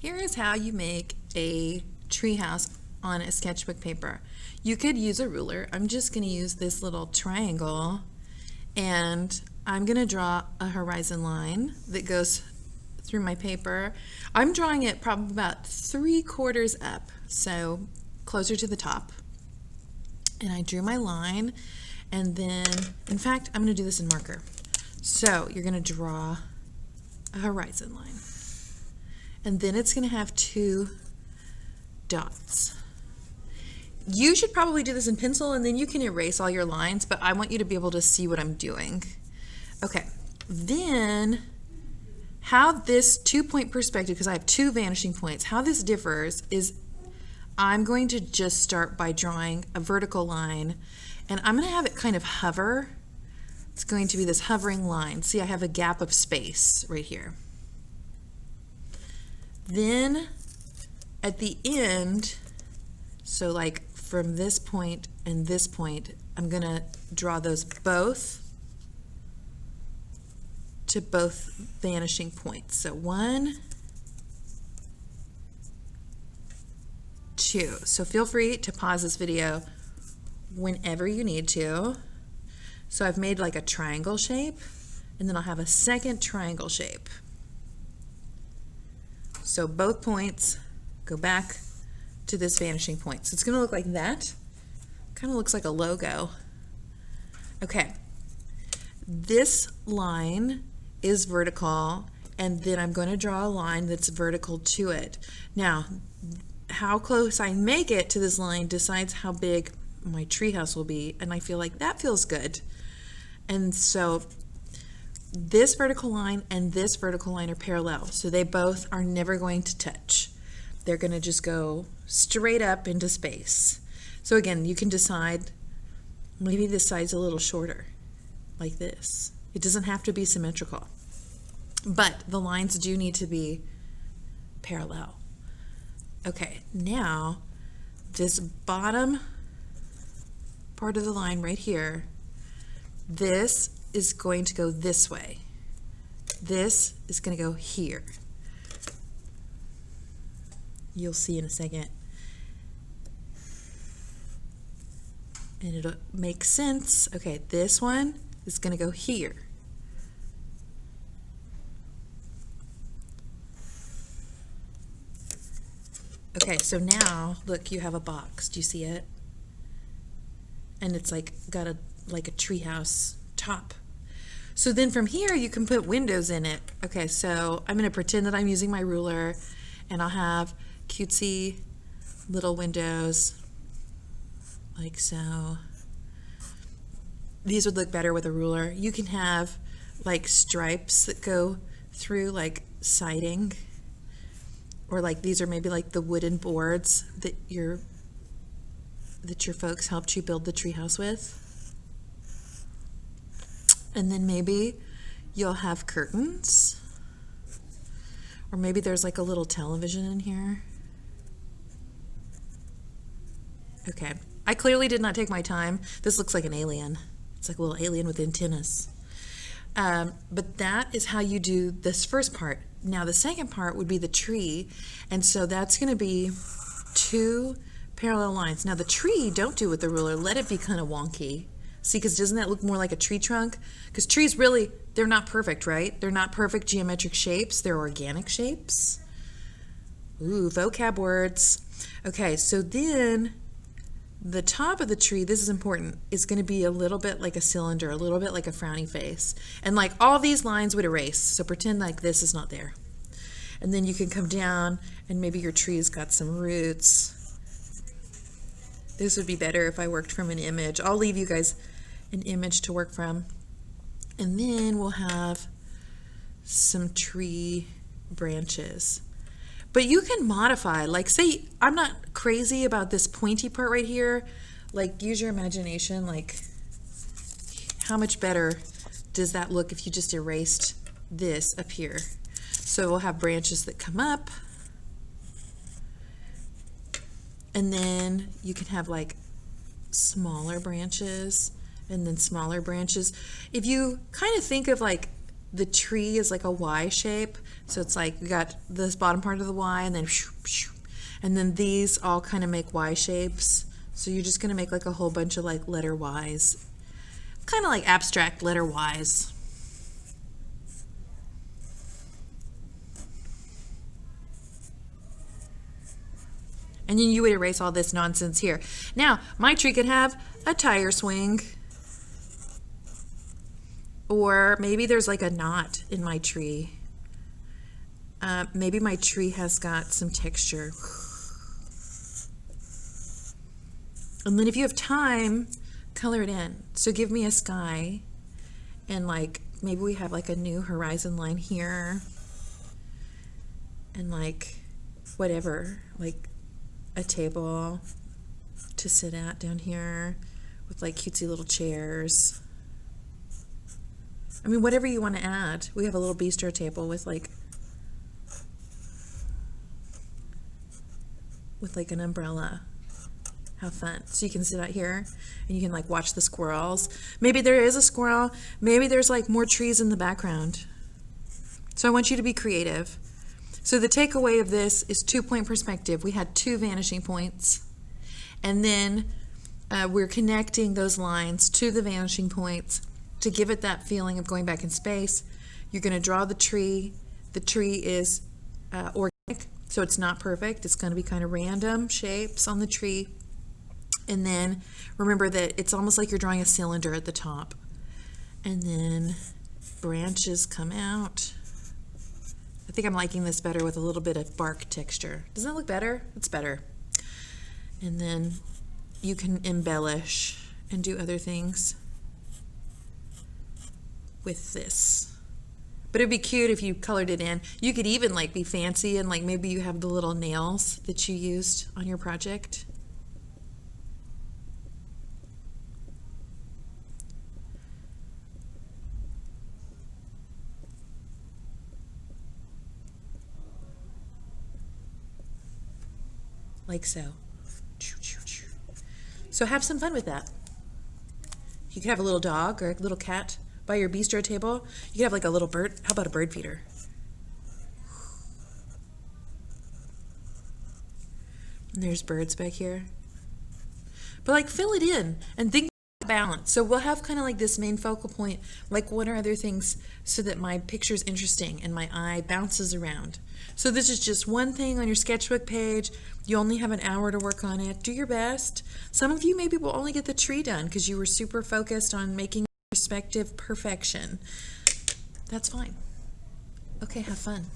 Here is how you make a treehouse on a sketchbook paper. You could use a ruler. I'm just going to use this little triangle, and I'm going to draw a horizon line that goes through my paper. I'm drawing it probably about 3/4 up, so closer to the top. And I drew my line, and then, in fact, I'm going to do this in marker. So you're going to draw a horizon line. And then it's going to have 2 dots. You should probably do this in pencil and then you can erase all your lines, but I want you to be able to see what I'm doing. Okay, then how this 2-point perspective, because I have 2 vanishing points, how this differs is I'm going to just start by drawing a vertical line, and I'm going to have it kind of hover. It's going to be this hovering line. See, I have a gap of space right here. Then at the end, so like from this point and this point, I'm going to draw those both to both vanishing points. So 1, 2. So feel free to pause this video whenever you need to. So I've made like a triangle shape, and then I'll have a second triangle shape. So both points go back to this vanishing point. So it's going to look like that. Kind of looks like a logo. Okay. This line is vertical, and then I'm going to draw a line that's vertical to it. Now, how close I make it to this line decides how big my treehouse will be, and I feel like that feels good. And so this vertical line and this vertical line are parallel, so they both are never going to touch. They're going to just go straight up into space. So again, you can decide maybe this side's a little shorter, like this. It doesn't have to be symmetrical, but the lines do need to be parallel. Okay, now this bottom part of the line right here, this is going to go this way. This is going to go here. You'll see in a second. And it'll make sense. Okay, this one is going to go here. Okay, so now look, you have a box. Do you see it? And it's like got a treehouse top. So then from here you can put windows in it. Okay, so I'm going to pretend that I'm using my ruler, and I'll have cutesy little windows like so. These would look better with a ruler. You can have like stripes that go through, like siding, or like these are maybe like the wooden boards that your folks helped you build the treehouse with. And then maybe you'll have curtains, or maybe there's like a little television in here. Okay, I clearly did not take my time. This looks like an alien. It's like a little alien with antennas. But that is how you do this first part. Now the second part would be the tree, and so that's going to be 2 parallel lines. Now the tree, don't do with the ruler. Let it be kind of wonky. See, because doesn't that look more like a tree trunk? Because trees really, they're not perfect, right? They're not perfect geometric shapes. They're organic shapes. Ooh, vocab words. Okay, so then the top of the tree, this is important, is going to be a little bit like a cylinder, a little bit like a frowny face. And like all these lines would erase, so pretend like this is not there. And then you can come down, and maybe your tree's got some roots. This would be better if I worked from an image. I'll leave you guys an image to work from. And then we'll have some tree branches. But you can modify, like say, I'm not crazy about this pointy part right here. Like use your imagination, like how much better does that look if you just erased this up here? So we'll have branches that come up. And then you can have like smaller branches and then smaller branches. If you kind of think of like the tree is like a Y shape. So it's like you got this bottom part of the Y and then these all kind of make Y shapes. So you're just going to make like a whole bunch of like letter Ys, kind of like abstract letter Ys. And then you would erase all this nonsense here. Now, my tree could have a tire swing. Or maybe there's like a knot in my tree. Maybe my tree has got some texture. And then if you have time, color it in. So give me a sky. And like, maybe we have like a new horizon line here. And like, whatever, like a table to sit at down here with like cutesy little chairs. I mean, whatever you want to add. We have a little bistro table with like an umbrella. How fun. So you can sit out here and you can like watch the squirrels. Maybe there is a squirrel. Maybe there's like more trees in the background. So I want you to be creative. So the takeaway of this is 2-point perspective. We had 2 vanishing points. And then we're connecting those lines to the vanishing points to give it that feeling of going back in space. You're going to draw the tree. The tree is organic, so it's not perfect. It's going to be kind of random shapes on the tree. And then remember that it's almost like you're drawing a cylinder at the top. And then branches come out. I think I'm liking this better with a little bit of bark texture. Doesn't that look better? It's better. And then you can embellish and do other things with this. But it'd be cute if you colored it in. You could even like be fancy and like maybe you have the little nails that you used on your project. Like so. So have some fun with that. You could have a little dog or a little cat by your bistro table. You could have like a little bird. How about a bird feeder? And there's birds back here. But like fill it in and think about balance. So we'll have kind of like this main focal point, like what are other things so that my picture's interesting and my eye bounces around. So this is just one thing on your sketchbook page. You only have an hour to work on it. Do your best. Some of you maybe will only get the tree done because you were super focused on making perspective perfection. That's fine. Okay, have fun.